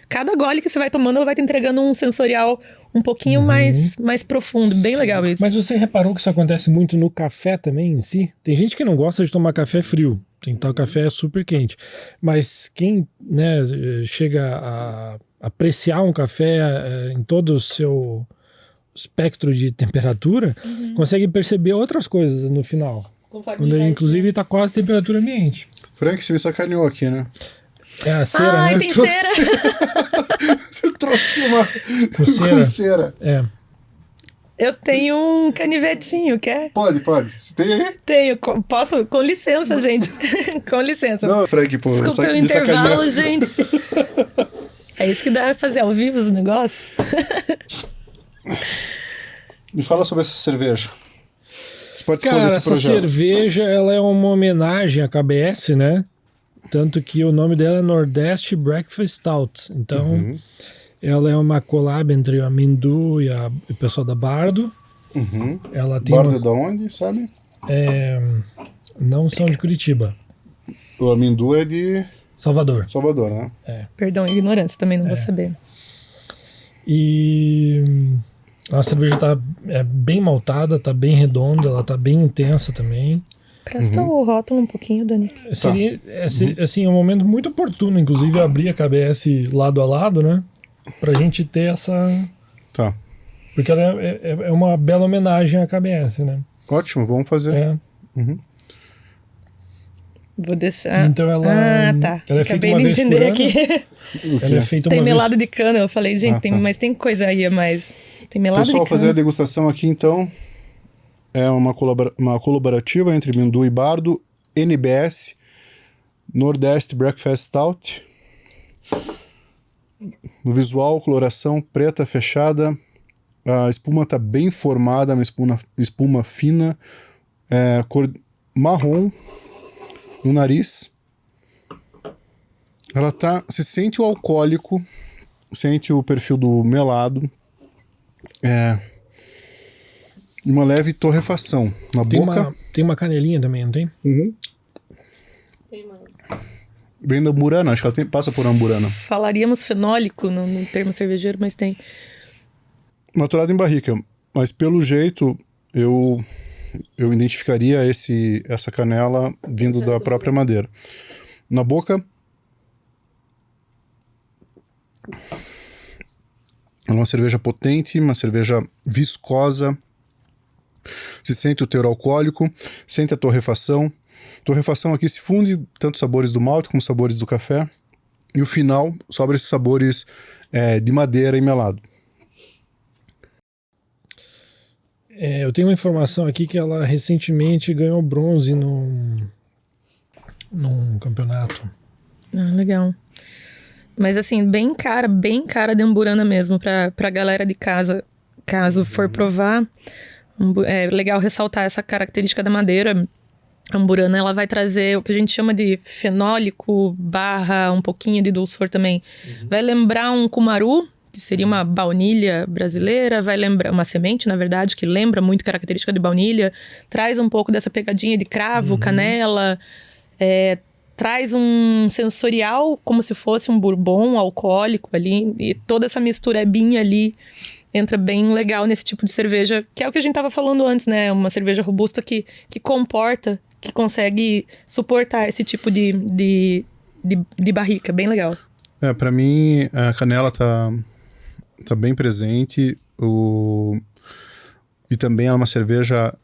Cada gole que você vai tomando, ela vai te entregando um sensorial um pouquinho mais profundo. Bem legal isso. Mas você reparou que isso acontece muito no café também em si? Tem gente que não gosta de tomar café frio. Tem que estar o café super quente. Mas quem, né, chega a apreciar um café em todo o seu espectro de temperatura, consegue perceber outras coisas no final. Quando inclusive está quase a temperatura ambiente. Frank, você me sacaneou aqui, né? É a cera, né? Tem cera. Você trouxe uma com cera. É. Eu tenho um canivetinho, quer? Pode. Você tem aí? Tenho. Posso? Com licença, gente. Com licença. Não, Frank, pô. Desculpa o intervalo, gente. É isso que dá pra fazer ao vivo os negócios. Me fala sobre essa cerveja. Você participou Cara, desse essa projeto. cerveja, ela é uma homenagem à KBS, né? Tanto que o nome dela é Nordeste Breakfast Stout. Então, ela é uma collab entre a Mindu e o pessoal da Bardo. Ela tem Bardo é da onde, sabe? Não são de Curitiba. O amendu é de Salvador. Salvador, né? Perdão, ignorância, também não vou saber. E a cerveja tá bem maltada, tá bem redonda, ela tá bem intensa também. Presta o rótulo um pouquinho, Dani. Seria, assim, um momento muito oportuno, inclusive, abrir a KBS lado a lado, né? Pra gente ter essa... Tá. Porque ela é uma bela homenagem à KBS, né? Ótimo, vamos fazer. Vou deixar... Então ela... tá. Ela é feita Acabei uma de vez por entender ano. aqui. Ela é feita Tem uma melado vez... de cana. Eu falei, gente, mas tem coisa aí a mais. Tem melado Pessoal, de cana. fazer a degustação aqui, então. É uma colaborativa entre Mindu e Bardo, NBS, Nordeste Breakfast Stout. No visual, coloração preta fechada. A espuma está bem formada, uma espuma fina, cor marrom no nariz. Ela se sente o alcoólico, sente o perfil do melado. Uma leve torrefação na boca. Tem uma canelinha também, não tem? Tem mais. Vem da Amburana, acho que ela passa por Amburana. Falaríamos fenólico no termo cervejeiro, mas tem. Maturado em barrica, mas pelo jeito eu identificaria essa canela vindo da própria madeira. Na boca, é uma cerveja potente, uma cerveja viscosa. Se sente o teor alcoólico, sente a torrefação. Torrefação aqui se funde tanto sabores do malte como sabores do café. E o final sobra esses sabores de madeira e melado. Eu tenho uma informação aqui que ela recentemente ganhou bronze num campeonato. Legal. Mas assim, bem cara de Amburana mesmo, pra galera de casa, caso for provar. É legal ressaltar essa característica da madeira. A Amburana, ela vai trazer o que a gente chama de fenólico / um pouquinho de dulçor também. Vai lembrar um cumaru, que seria uma baunilha brasileira, vai lembrar uma semente, na verdade, que lembra muito característica de baunilha, traz um pouco dessa pegadinha de cravo, canela, traz um sensorial como se fosse um bourbon alcoólico ali, e toda essa misturebinha ali entra bem legal nesse tipo de cerveja, que é o que a gente tava falando antes, né? Uma cerveja robusta que comporta, que consegue suportar esse tipo de barrica, bem legal. Pra mim, a canela tá bem presente, e também ela é uma cerveja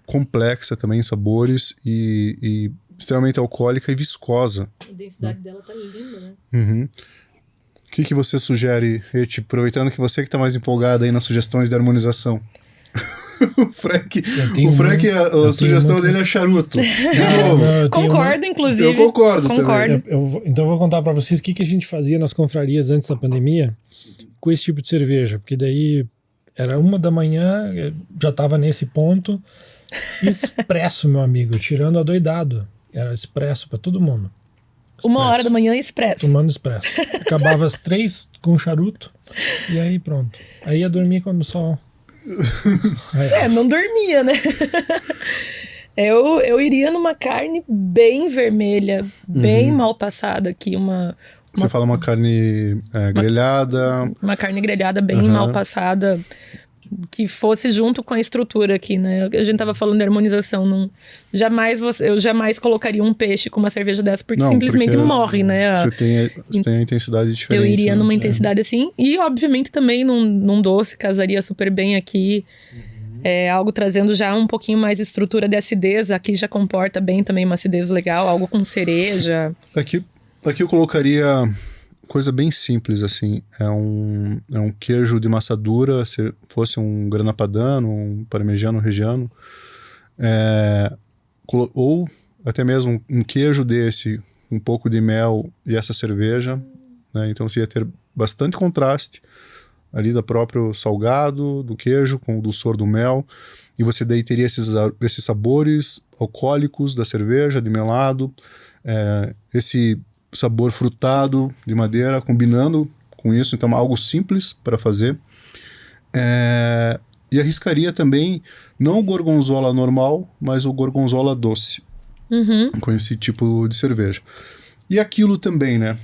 complexa também em sabores e extremamente alcoólica e viscosa. A densidade dela tá linda, né? O que você sugere, Eti, aproveitando que você que tá mais empolgado aí nas sugestões de harmonização? O Frank, a sugestão dele é charuto. Concordo, inclusive. Eu concordo também. Então eu vou contar para vocês o que a gente fazia nas confrarias antes da pandemia com esse tipo de cerveja, porque daí era 1h, já tava nesse ponto. Expresso, meu amigo, tirando adoidado. Era expresso para todo mundo. 1h expresso. Tomando expresso. Acabava às 3 com charuto e aí pronto. Aí ia dormir quando o sol... não dormia, né? Eu iria numa carne bem vermelha, bem mal passada aqui, Você fala uma carne grelhada. Uma carne grelhada bem mal passada, que fosse junto com a estrutura aqui, né? A gente tava falando de harmonização. Eu jamais colocaria um peixe com uma cerveja dessa, porque simplesmente morre, né? Você tem a intensidade diferente. Eu iria numa intensidade assim. E, obviamente, também num doce, casaria super bem aqui. Algo trazendo já um pouquinho mais de estrutura de acidez. Aqui já comporta bem também uma acidez legal, algo com cereja. Aqui eu colocaria coisa bem simples, assim. É um queijo de massa dura, se fosse um grana padano, um parmegiano reggiano, ou até mesmo um queijo desse, um pouco de mel e essa cerveja, né? Então você ia ter bastante contraste ali do próprio salgado, do queijo, com o dulçor do mel, e você daí teria esses sabores alcoólicos da cerveja, de melado, esse sabor frutado de madeira, combinando com isso, então algo simples para fazer. E arriscaria também, não o gorgonzola normal, mas o gorgonzola doce, com esse tipo de cerveja. E aquilo também, né?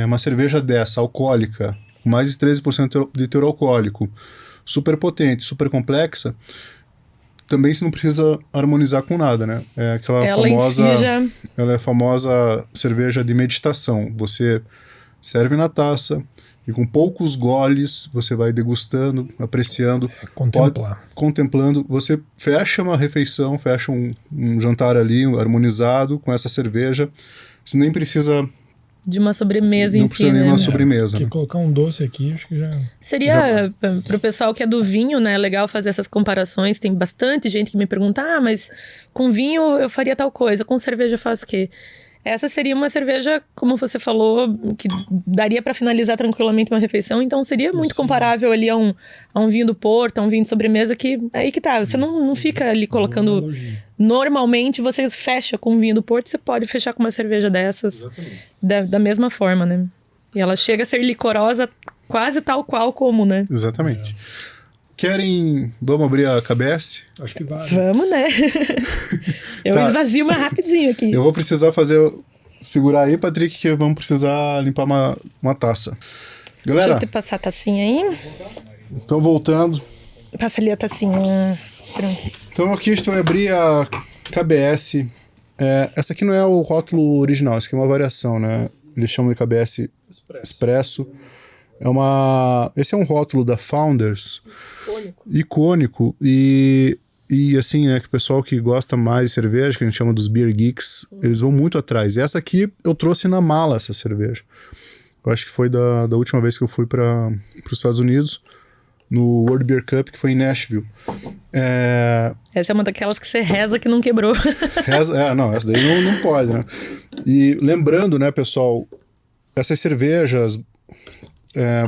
Uma cerveja dessa, alcoólica, com mais de 13% de teor alcoólico, super potente, super complexa, também você não precisa harmonizar com nada, né? Ela é a famosa cerveja de meditação. Você serve na taça e com poucos goles você vai degustando, apreciando, contemplando. Você fecha uma refeição, fecha um jantar ali harmonizado com essa cerveja. Você nem precisa de uma sobremesa em si, não precisa nem uma sobremesa. Porque colocar um doce aqui, acho que já... Seria, pro pessoal que é do vinho, né, legal fazer essas comparações. Tem bastante gente que me pergunta, mas com vinho eu faria tal coisa, com cerveja eu faço o quê? Essa seria uma cerveja, como você falou, que daria para finalizar tranquilamente uma refeição, então seria muito comparável ali a um vinho do Porto, a um vinho de sobremesa, que aí que tá, você não fica ali colocando... Normalmente você fecha com um vinho do Porto, você pode fechar com uma cerveja dessas da mesma forma, né? E ela chega a ser licorosa quase tal qual como, né? Exatamente. Vamos abrir a KBS? Acho que vale. Vamos, né? Eu esvazio mais rapidinho aqui. Eu vou precisar segurar aí, Patrick, que vamos precisar limpar uma taça. Galera... Deixa eu te passar a tacinha aí. Então, voltando. Passa ali a tacinha. Pronto. Então, aqui a gente vai abrir a KBS. Essa aqui não é o rótulo original, essa aqui é uma variação, né? Eles chamam de KBS Expresso. Esse é um rótulo da Founders. Icônico. E assim, né, que o pessoal que gosta mais de cerveja, que a gente chama dos Beer Geeks, eles vão muito atrás. E essa aqui eu trouxe na mala, essa cerveja. Eu acho que foi da última vez que eu fui para os Estados Unidos, no World Beer Cup, que foi em Nashville. Essa é uma daquelas que você reza que não quebrou. Não, essa daí não pode, né? E lembrando, né, pessoal, essas cervejas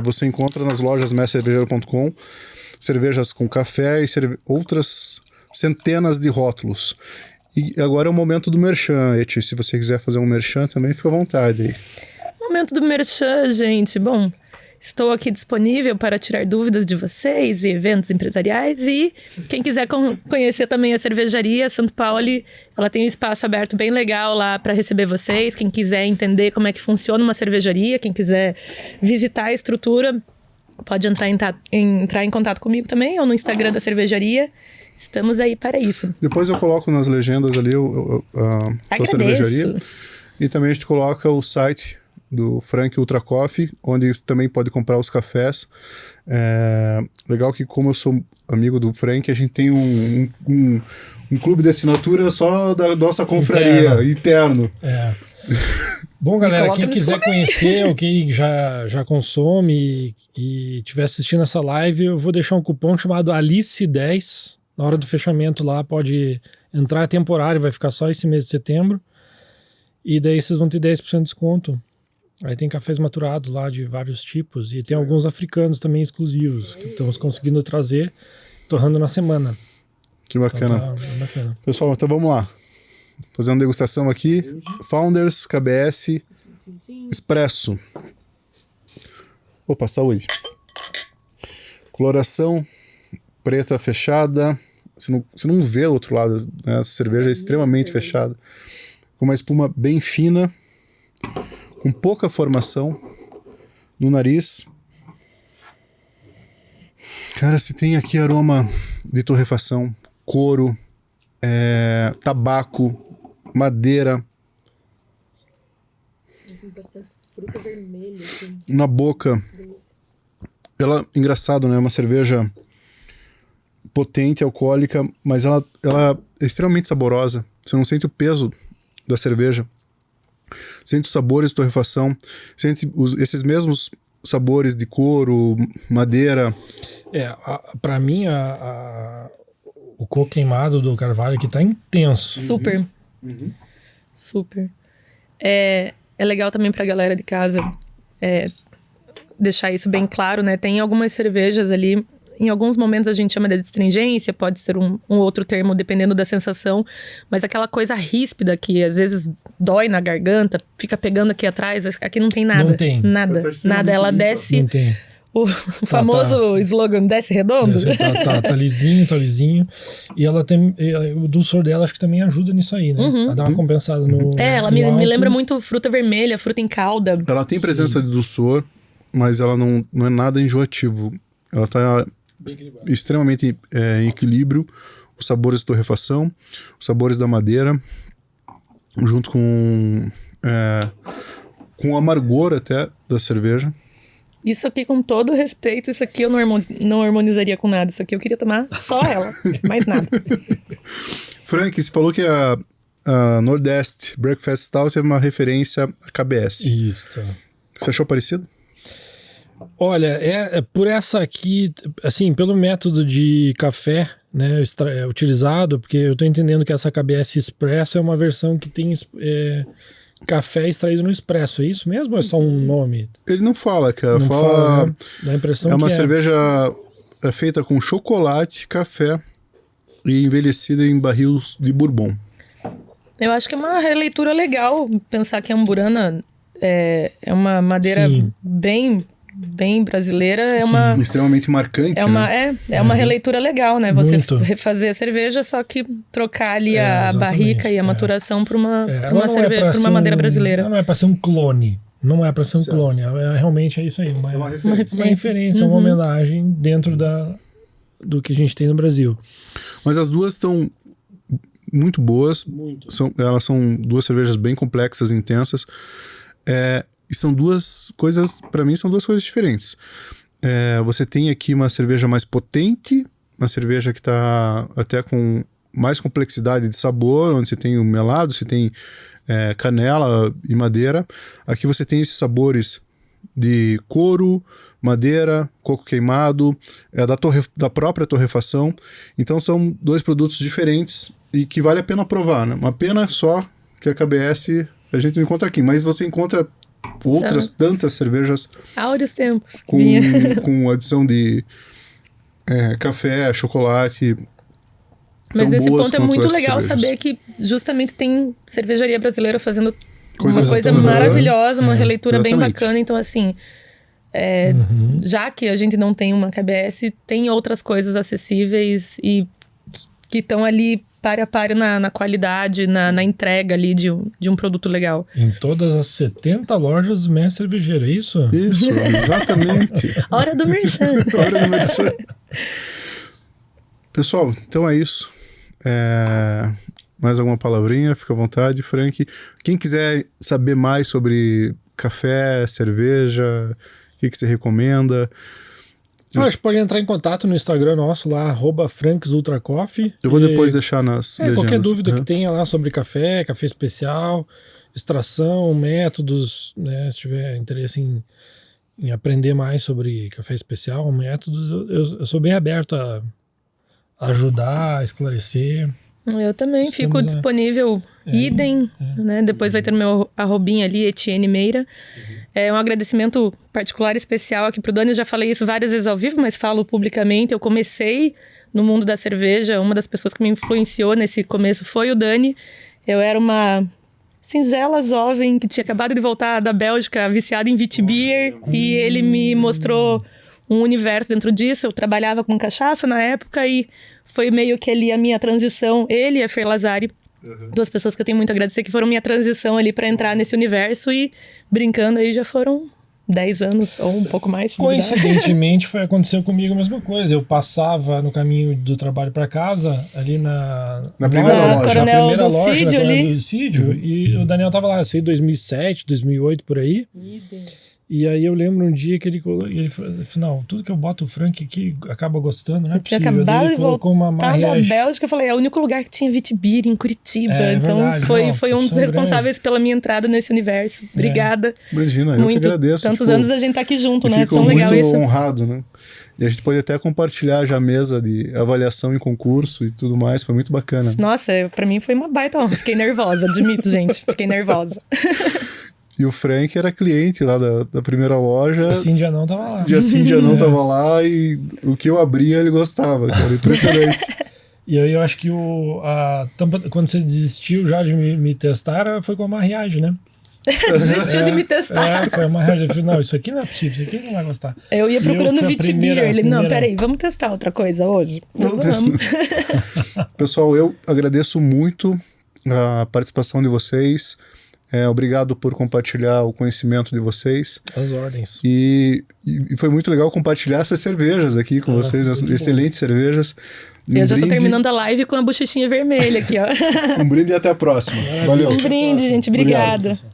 você encontra nas lojas mescervejeiro.com, cervejas com café e outras centenas de rótulos. E agora é o momento do merchan, Eti. Se você quiser fazer um merchan também, fica à vontade aí. Momento do merchan, gente. Bom, estou aqui disponível para tirar dúvidas de vocês e eventos empresariais. E quem quiser conhecer também a cervejaria Santo Pauli, ela tem um espaço aberto bem legal lá para receber vocês. Quem quiser entender como é que funciona uma cervejaria, quem quiser visitar a estrutura, pode entrar em contato comigo também, ou no Instagram da cervejaria. Estamos aí para isso. Depois eu coloco nas legendas ali a sua cervejaria. E também a gente coloca o site do Frank Ultra Coffee, onde também pode comprar os cafés. Legal que, como eu sou amigo do Frank, a gente tem um clube de assinatura só da nossa confraria, interno. Bom, galera, quem quiser conhecer ou quem já consome e estiver assistindo essa live, eu vou deixar um cupom chamado Alice10. Na hora do fechamento lá, pode entrar, é temporário, vai ficar só esse mês de setembro. E daí vocês vão ter 10% de desconto. Aí tem cafés maturados lá de vários tipos e tem alguns africanos também exclusivos que estamos conseguindo trazer, torrando na semana. Que bacana. Então bacana. Pessoal, então vamos lá. Fazendo degustação aqui. Founders KBS Expresso. Opa, saúde. Coloração preta fechada. Você não vê o outro lado, né? Essa cerveja é extremamente fechada. Com uma espuma bem fina, com pouca formação no nariz. Cara, você tem aqui aroma de torrefação, couro, tabaco, madeira. Bastante fruta vermelha. Assim. Na boca. Ela, engraçado, né? É uma cerveja potente, alcoólica, mas ela é extremamente saborosa. Você não sente o peso da cerveja. Sente os sabores de torrefação, sente esses mesmos sabores de couro, madeira. Pra mim, o coco queimado do Carvalho aqui tá intenso. Super. Super. É legal também pra galera de casa deixar isso bem claro, né? Tem algumas cervejas ali, em alguns momentos a gente chama de astringência, pode ser um outro termo, dependendo da sensação, mas aquela coisa ríspida que às vezes dói na garganta, fica pegando aqui atrás, aqui não tem nada. Não tem. Nada. Ela desce... Não tem. O famoso slogan desce redondo. Tá lisinho. E ela tem... O dulçor dela acho que também ajuda nisso aí, né? Ela dá uma compensada no... Ela me lembra muito fruta vermelha, fruta em calda. Ela tem presença de dulçor, mas ela não é nada enjoativo. Ela tá extremamente em equilíbrio. Os sabores de torrefação, os sabores da madeira, junto com o amargor até da cerveja. Isso aqui, com todo respeito, isso aqui eu não harmonizaria com nada. Isso aqui eu queria tomar só ela, mais nada. Frank, você falou que a Nordeste Breakfast Stout é uma referência a KBS. Isso. Você achou parecido? Olha, por essa aqui, assim, pelo método de café, né, utilizado, porque eu tô entendendo que essa KBS Expresso é uma versão que tem café extraído no expresso, é isso mesmo ou é só um nome? Ele não fala, cara. Não fala, né? Dá a impressão é uma que cerveja feita com chocolate, café e envelhecida em barril de bourbon. Eu acho que é uma releitura legal pensar que a Amburana é uma madeira bem brasileira, extremamente marcante, é uma releitura legal, né? Você refazer a cerveja, só que trocar ali a barrica e a maturação para uma madeira brasileira. Ela não é para ser um clone. Não é para ser um clone. Realmente é isso aí. Uma referência, uma homenagem dentro do que a gente tem no Brasil. Mas as duas estão muito boas. Elas são duas cervejas bem complexas e intensas. E são duas coisas, para mim, são duas coisas diferentes. Você tem aqui uma cerveja mais potente, uma cerveja que está até com mais complexidade de sabor, onde você tem o melado, você tem canela e madeira. Aqui você tem esses sabores de couro, madeira, coco queimado, da própria torrefação. Então são dois produtos diferentes e que vale a pena provar, né? Uma pena só que a KBS a gente não encontra aqui, mas você encontra outras tantas cervejas áureos tempos com adição de café, chocolate. Mas nesse ponto é muito legal saber que justamente tem cervejaria brasileira fazendo uma coisa maravilhosa, uma releitura bem bacana. Então, assim, já que a gente não tem uma KBS, tem outras coisas acessíveis e que estão ali páreo a páreo na qualidade, na entrega ali de um produto legal. Em todas as 70 lojas do Mestre Cervejeiro, é isso? Isso, exatamente. Hora do merchan. Pessoal, então é isso. Mais alguma palavrinha? Fica à vontade, Frank. Quem quiser saber mais sobre café, cerveja, o que você recomenda... Acho que pode entrar em contato no Instagram nosso lá, @franksultracoffee. Eu vou depois deixar nas legendas. Qualquer dúvida que tenha lá sobre café especial, extração, métodos, né? Se tiver interesse em aprender mais sobre café especial, métodos, eu sou bem aberto a ajudar, a esclarecer. Eu também fico disponível, idem, né? Depois vai ter no meu arrobinha ali, Etienne Meira. Um agradecimento particular especial aqui pro Dani. Eu já falei isso várias vezes ao vivo, mas falo publicamente. Eu comecei no mundo da cerveja. Uma das pessoas que me influenciou nesse começo foi o Dani. Eu era uma singela jovem que tinha acabado de voltar da Bélgica, viciada em Witbier. E ele me mostrou um universo dentro disso. Eu trabalhava com cachaça na época e foi meio que ali a minha transição. Ele e a Fer Lazari, duas pessoas que eu tenho muito a agradecer, que foram minha transição ali para entrar nesse universo, e brincando aí já foram 10 anos ou um pouco mais. Coincidentemente aconteceu comigo a mesma coisa. Eu passava no caminho do trabalho para casa, ali na primeira loja. Na primeira loja, do Cídio, e o Daniel tava lá, eu sei, 2007, 2008, por aí. E aí eu lembro um dia que ele falou, não, tudo que eu boto o Frank aqui acaba gostando, né? Eu tinha acabado de voltar da Bélgica, eu falei, é o único lugar que tinha Vitibir em Curitiba. Então verdade, foi um dos responsáveis pela minha entrada nesse universo. Obrigada. Imagina, eu que agradeço. Tantos anos a gente tá aqui junto, né? Fico muito honrado, né? E a gente pode até compartilhar já a mesa de avaliação em concurso e tudo mais, foi muito bacana. Nossa, pra mim foi uma baita honra. Fiquei nervosa, admito, gente. Fiquei nervosa. E o Frank era cliente lá da primeira loja. A Cindy Anão tava lá. E a Cindy Anão tava lá e o que eu abria ele gostava, cara, impressionante. E aí eu acho que quando você desistiu já de me testar, foi com a mariagem, né? Desistiu de me testar. Foi a mariagem. Eu falei, não, isso aqui não é possível, isso aqui não vai gostar. Eu ia procurando Vitibir. Ele, não, peraí, vamos testar outra coisa hoje? Vamos. Pessoal, eu agradeço muito a participação de vocês. Obrigado por compartilhar o conhecimento de vocês. As ordens. E foi muito legal compartilhar essas cervejas aqui com vocês, excelentes cervejas. Eu já tô terminando a live com a bochechinha vermelha aqui, ó. Um brinde e até a próxima. Valeu. Um brinde, gente. Obrigada. Obrigado.